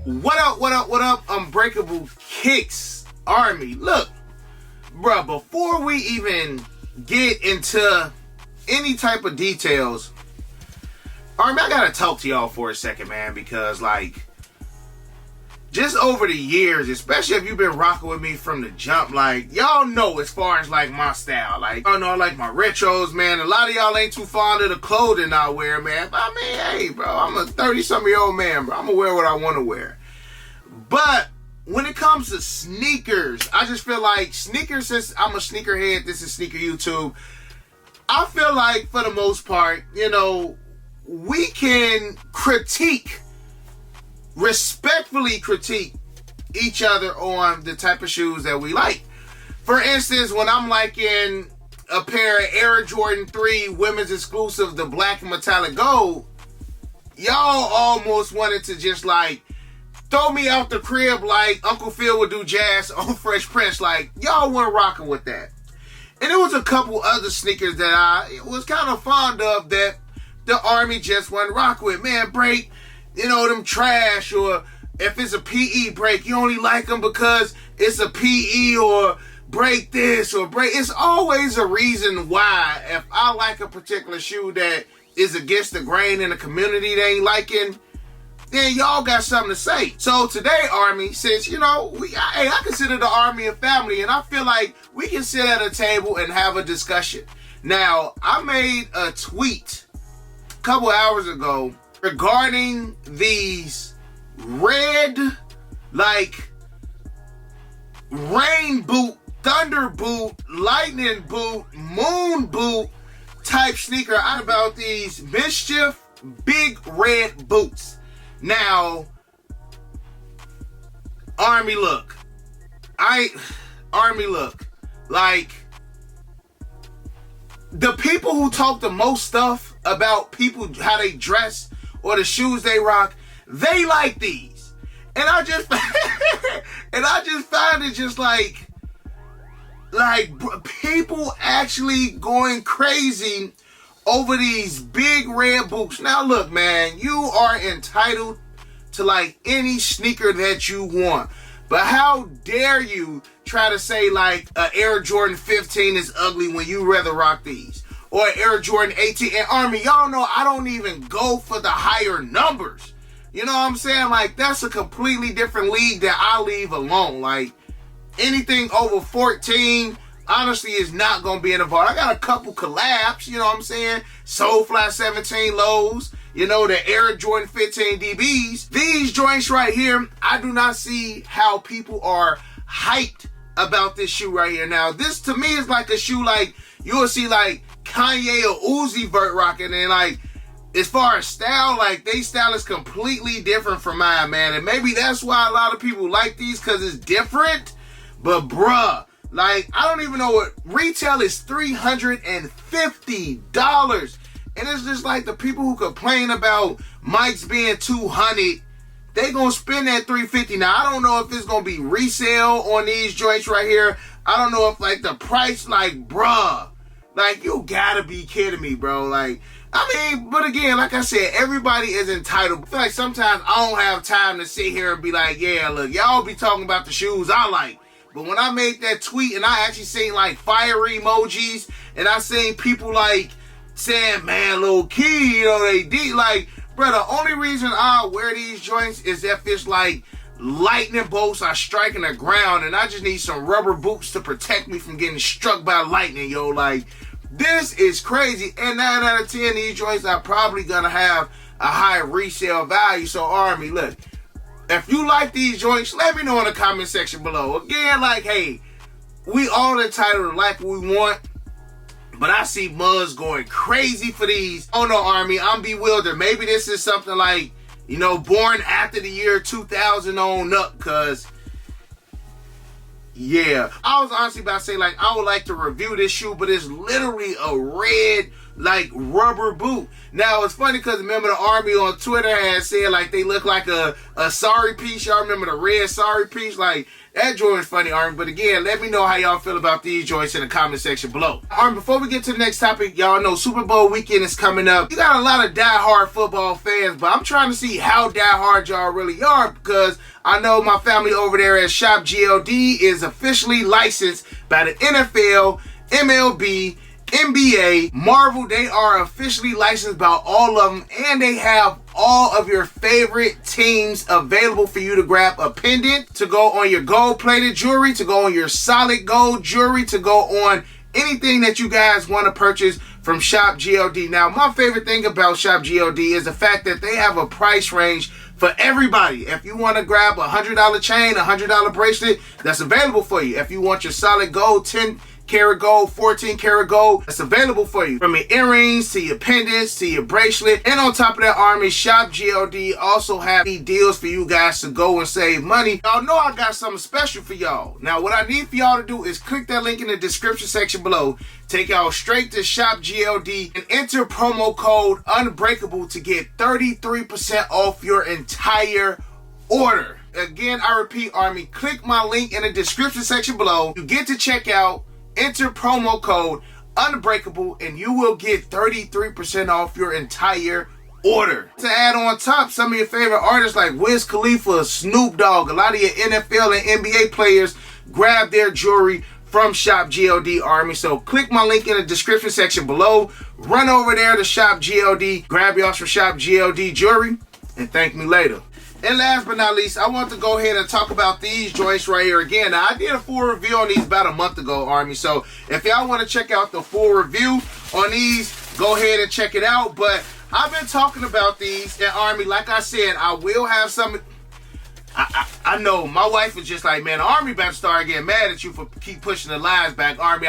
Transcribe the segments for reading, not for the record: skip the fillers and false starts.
What up, what up, what up, Unbreakable Kicks Army. Look, bruh, before we even get into any type of details, Army, I gotta talk to y'all for a second, man, because, like, just over the years, especially if you've been rocking with me from the jump, like, y'all know as far as, like, my style. Like, y'all know I like my retros, man. A lot of y'all ain't too fond of the clothing I wear, man. But, I mean, hey, bro, I'm a 30-something-year-old man, bro. I'm gonna wear what I want to wear. But when it comes to sneakers, I just feel like sneakers, since I'm a sneakerhead, this is Sneaker YouTube, I feel like, for the most part, you know, we can respectfully critique each other on the type of shoes that we like. For instance, when I'm liking a pair of Air Jordan 3 women's exclusive, the black and metallic gold, y'all almost wanted to just, like, throw me out the crib like Uncle Phil would do jazz on Fresh Prince. Like, y'all weren't rocking with that. And there was a couple other sneakers that I was kind of fond of that the Army just wasn't rocking with. Man, break, you know, them trash, or if it's a PE break, you only like them because it's a PE, or break this, or break. It's always a reason why. If I like a particular shoe that is against the grain in the community they ain't liking, then y'all got something to say. So today, Army, since, you know, I consider the Army a family, and I feel like we can sit at a table and have a discussion. Now, I made a tweet a couple hours ago regarding these red, like, rain boot, thunder boot, lightning boot, moon boot type sneaker about these MSCF big red boots. Now, Army, look. Army, look. Like, the people who talk the most stuff about people, how they dress, or the shoes they rock, they like these. And I just find it just like people actually going crazy over these big red boots. Now look, man, you are entitled to like any sneaker that you want. But how dare you try to say like an Air Jordan 15 is ugly when you rather rock these? Or Air Jordan 18. And Army, y'all know I don't even go for the higher numbers. You know what I'm saying? Like, that's a completely different league that I leave alone. Like, anything over 14, honestly, is not going to be in the vault. I got a couple collabs, you know what I'm saying? Soulfly 17 lows, you know, the Air Jordan 15 DBs. These joints right here, I do not see how people are hyped about this shoe right here. Now, this to me is like a shoe like you'll see like Kanye or Uzi Vert rocking, and like, as far as style, like, they style is completely different from mine, man. And maybe that's why a lot of people like these, because it's different. But, bruh, like, I don't even know what retail is. $350. And it's just like the people who complain about mics being 200, they gonna spend that $350. Now, I don't know if it's gonna be resale on these joints right here. I don't know if, like, the price, like, bruh, like, you gotta be kidding me, bro. Like, I mean, but again, like I said, everybody is entitled. I feel like sometimes I don't have time to sit here and be like, yeah, look, y'all be talking about the shoes I like. But when I made that tweet and I actually seen like fire emojis, and I seen people like saying, man, low key, you know, they did, like, bro, the only reason I wear these joints is if it's like lightning bolts are striking the ground, and I just need some rubber boots to protect me from getting struck by lightning, yo. Like, this is crazy. And 9 out of 10, these joints are probably gonna have a high resale value. So, Army, look, if you like these joints, let me know in the comment section below. Again, like, hey, we all entitled to like what we want, but I see Muzz going crazy for these. Oh no, Army, I'm bewildered. Maybe this is something like, you know, born after the year 2000 on up, because, yeah. I was honestly about to say, like, I would like to review this shoe, but it's literally a red, like rubber boot. Now it's funny because remember the Army on Twitter had said like they look like a sorry piece. Y'all remember the red sorry piece? Like that joint's funny, Army. But again, let me know how y'all feel about these joints in the comment section below. Army, before we get to the next topic, y'all know Super Bowl weekend is coming up. You got a lot of diehard football fans, but I'm trying to see how diehard y'all really are, because I know my family over there at Shopgld is officially licensed by the NFL, MLB, NBA, Marvel. They are officially licensed by all of them, and they have all of your favorite teams available for you to grab a pendant, to go on your gold-plated jewelry, to go on your solid gold jewelry, to go on anything that you guys want to purchase from Shopgld. Now, my favorite thing about Shopgld is the fact that they have a price range for everybody. If you want to grab a $100 chain, a $100 bracelet, that's available for you. If you want your solid gold, 10 karat gold, 14 karat gold, that's available for you. From your earrings to your pendants to your bracelet. And on top of that, Army, Shopgld also have deals for you guys to go and save money. Y'all know I got something special for y'all. Now, what I need for y'all to do is click that link in the description section below. Take y'all straight to Shopgld and enter promo code Unbreakable to get 33% off your entire order. Again, I repeat, Army, click my link in the description section below. You get to checkout, enter promo code Unbreakable, and you will get 33% off your entire order. To add on top, some of your favorite artists like Wiz Khalifa, Snoop Dogg, a lot of your NFL and NBA players grab their jewelry from Shopgld, Army. So click my link in the description section below. Run over there to Shopgld, grab y'all some Shopgld jewelry, and thank me later. And last but not least, I want to go ahead and talk about these joints right here again. Now, I did a full review on these about a month ago, Army. So if y'all want to check out the full review on these, go ahead and check it out. But I've been talking about these, and Army, like I said, I will have some. I know my wife is just like, man, Army about to start getting mad at you for keep pushing the lies back, Army.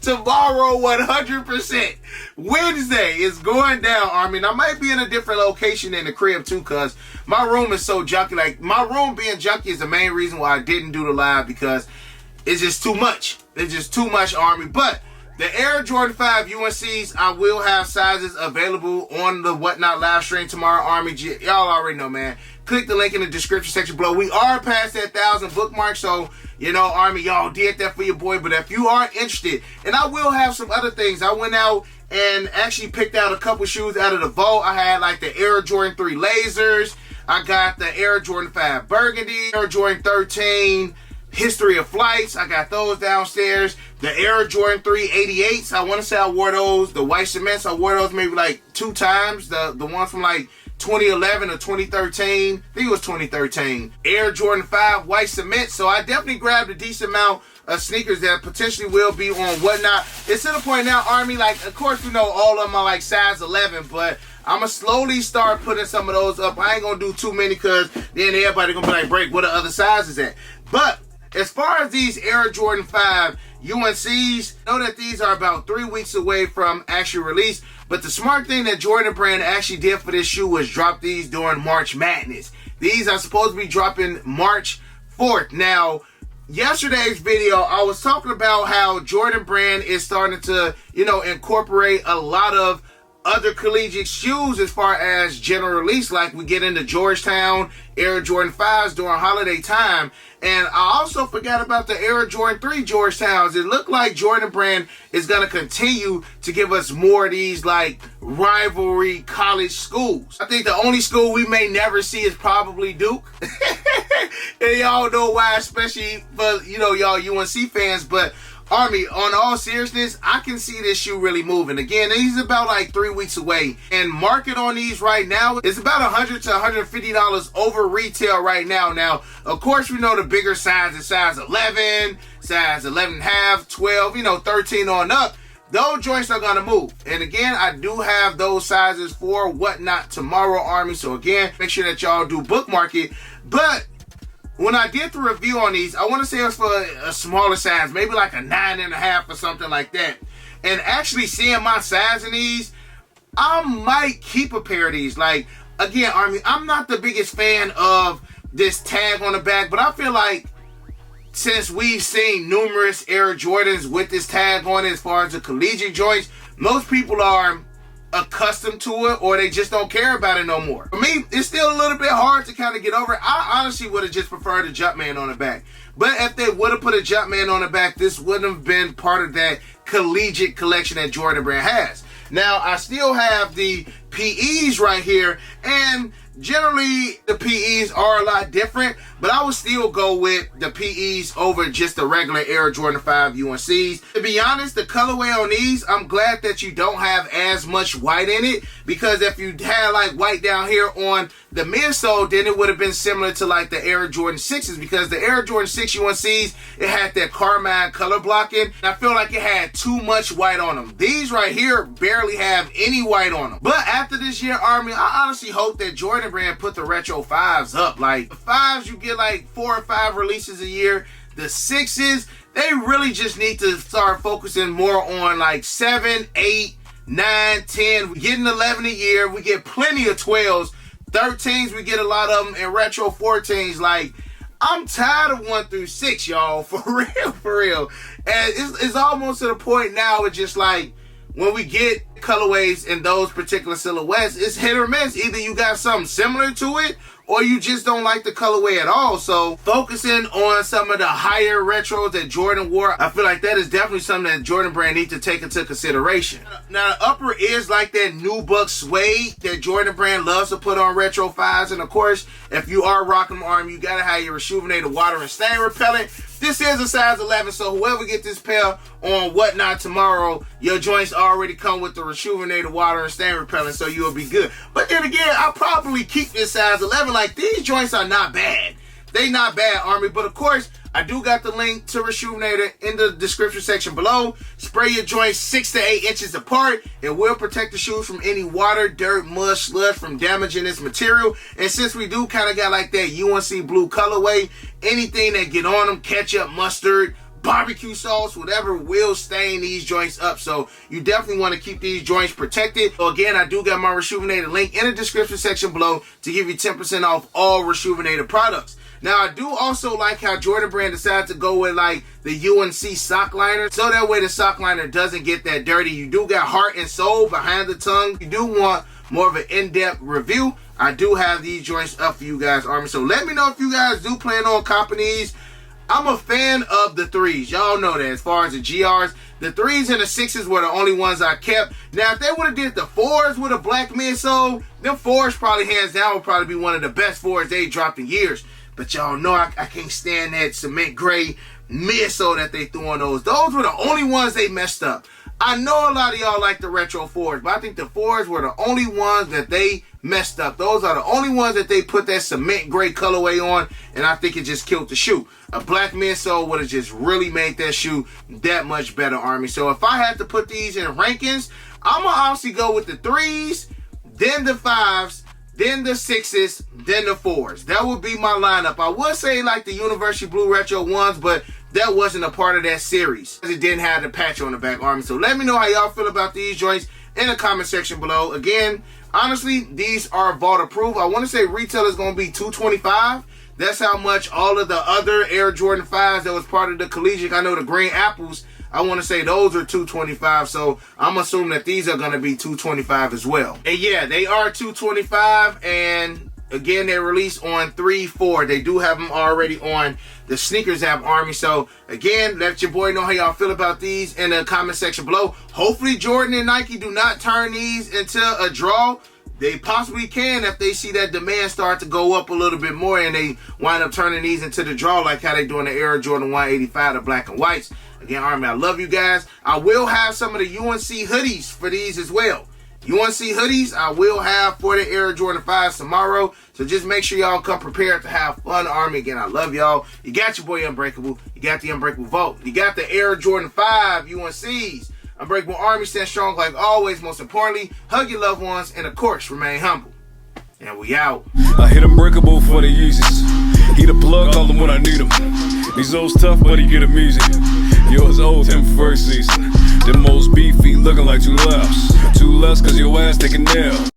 Tomorrow, 100%. Wednesday is going down, Army. And I might be in a different location in the crib too, because my room is so junky. Like, my room being junky is the main reason why I didn't do the live, because it's just too much. It's just too much, Army. But the Air Jordan 5 UNCs, I will have sizes available on the Whatnot live stream tomorrow, Army. Y'all already know, man. Click the link in the description section below. We are past that 1,000 bookmarks, so, you know, Army, y'all did that for your boy. But if you are interested, and I will have some other things. I went out and actually picked out a couple shoes out of the vault. I had like the Air Jordan 3 Lasers. I got the Air Jordan 5 Burgundy, Air Jordan 13 History of Flights. I got those downstairs. The Air Jordan 3 88s. I want to say I wore those. The white cements, I wore those maybe like 2 times. The one from like 2011 or 2013. I think it was 2013. Air Jordan 5 white cement. So I definitely grabbed a decent amount of sneakers that potentially will be on Whatnot. It's to the point now, Army, like, of course, we know all of them are like size 11, but I'm going to slowly start putting some of those up. I ain't going to do too many, because then everybody going to be like, break, what are other sizes at? But as far as these Air Jordan 5 UNCs, know that these are about 3 weeks away from actual release. But the smart thing that Jordan Brand actually did for this shoe was drop these during March Madness. These are supposed to be dropping March 4th. Now, yesterday's video, I was talking about how Jordan Brand is starting to, you know, incorporate a lot of other collegiate shoes as far as general release, like we get into Georgetown Air Jordan 5s during holiday time. And I also forgot about the Air Jordan 3 Georgetowns. It looked like Jordan Brand is going to continue to give us more of these like rivalry college schools. I think the only school we may never see is probably Duke. And y'all know why, especially for, you know, y'all UNC fans. But Army, on all seriousness, I can see this shoe really moving. Again, these are about like 3 weeks away. And market on these right now is about $100 to $150 over retail right now. Now, of course, we know the bigger size is size 11, size 11 and a half, 12, you know, 13 on up. Those joints are going to move. And again, I do have those sizes for Whatnot tomorrow, Army. So again, make sure that y'all do bookmark it. But when I did the review on these, I want to say it was for a smaller size, maybe like a 9.5 or something like that. And actually seeing my size in these, I might keep a pair of these. Like, again, Army, I'm not the biggest fan of this tag on the back, but I feel like since we've seen numerous Air Jordans with this tag on it as far as the collegiate joints, most people are accustomed to it, or they just don't care about it no more. For me, it's still a little bit hard to kind of get over it. I honestly would have just preferred a Jumpman on the back. But if they would have put a Jumpman on the back, this wouldn't have been part of that collegiate collection that Jordan Brand has. Now, I still have the PEs right here, and generally the PEs are a lot different, but I would still go with the PEs over just the regular Air Jordan 5 UNCs. To be honest, the colorway on these, I'm glad that you don't have as much white in it, because if you had like white down here on the midsole, then it would have been similar to like the Air Jordan 6s, because the Air Jordan 6 UNCs, it had that carmine color blocking, and I feel like it had too much white on them. These right here barely have any white on them. But after this year, Army, I honestly hope that Jordan Brand put the retro 5s up. Like the 5s, you get like 4 or 5 releases a year. The 6s, they really just need to start focusing more on like 7, 8, 9, 10. We get an 11 a year. We get plenty of 12s. 13s, we get a lot of them, and retro 14s. Like, I'm tired of 1 through 6, y'all. For real, for real. And it's almost to the point now, it's just like, when we get colorways in those particular silhouettes, it's hit or miss. Either you got something similar to it, or you just don't like the colorway at all. So focusing on some of the higher retros that Jordan wore, I feel like that is definitely something that Jordan Brand needs to take into consideration. Now, the upper is like that nubuck suede that Jordan Brand loves to put on retro 5s. And of course, if you are rocking them, Arm, you gotta have your Rejuvenated water and stain repellent. This is a size 11, so whoever get this pair on Whatnot tomorrow, your joints already come with the Rejuvenated water and stain repellent, so you'll be good. But then again, I'll probably keep this size 11. Like, these joints are not bad. They not bad, Army. But of course, I do got the link to Rejuvenator in the description section below. Spray your joints 6 to 8 inches apart. It will protect the shoes from any water, dirt, mud, sludge from damaging this material. And since we do kind of got like that UNC blue colorway, anything that get on them, ketchup, mustard, barbecue sauce, whatever, will stain these joints up. So you definitely want to keep these joints protected. So again, I do got my Rejuvenator link in the description section below to give you 10% off all Rejuvenator products. Now, I do also like how Jordan Brand decided to go with like the UNC sock liner, so that way the sock liner doesn't get that dirty. You do got heart and soul behind the tongue. You do want more of an in-depth review, I do have these joints up for you guys, Army. So let me know if you guys do plan on copping these. I'm a fan of the 3s. Y'all know that. As far as the GRs, the 3s and the 6s were the only ones I kept. Now, if they would have did the 4s with a black midsole, them 4s probably hands down would probably be one of the best 4s they dropped in years. But y'all know I can't stand that cement gray midsole that they threw on those. Those were the only ones they messed up. I know a lot of y'all like the retro 4s, but I think the 4s were the only ones that they messed up. Those are the only ones that they put that cement gray colorway on, and I think it just killed the shoe. A black midsole would have just really made that shoe that much better, Army. So if I had to put these in rankings, I'm going to honestly go with the 3s, then the 5s, then the 6s, then the 4s. That would be my lineup. I would say like the University Blue Retro ones, but that wasn't a part of that series. It didn't have the patch on the back, Army. So let me know how y'all feel about these joints in the comment section below. Again, honestly, these are vault approved. I want to say retail is going to be $225. That's how much all of the other Air Jordan 5s that was part of the collegiate, I know the green apples, I want to say those are $225. So I'm assuming that these are going to be $225 as well. And yeah, they are $225. And again, they released on 3-4. They do have them already on the sneakers app, Army. So again, let your boy know how y'all feel about these in the comment section below. Hopefully Jordan and Nike do not turn these into a draw. They possibly can if they see that demand start to go up a little bit more and they wind up turning these into the draw like how they doing the Air Jordan 185, the black and whites. Again, Army, I love you guys. I will have some of the UNC hoodies for these as well. UNC hoodies I will have for the Air Jordan 5s tomorrow. So just make sure y'all come prepared to have fun, Army. Again, I love y'all. You got your boy Unbreakable. You got the Unbreakable Vault. You got the Air Jordan 5 UNCs. Unbreakable Army, stand strong like always. Most importantly, hug your loved ones and of course, remain humble. And we out. I hit Unbreakable for the Yeezys. He the plug, call him when I need him. These old's tough, but he get him easy. Yours old, him first season. Them most beefy, looking like 2 lefts. 2 less, cause your ass take a nail.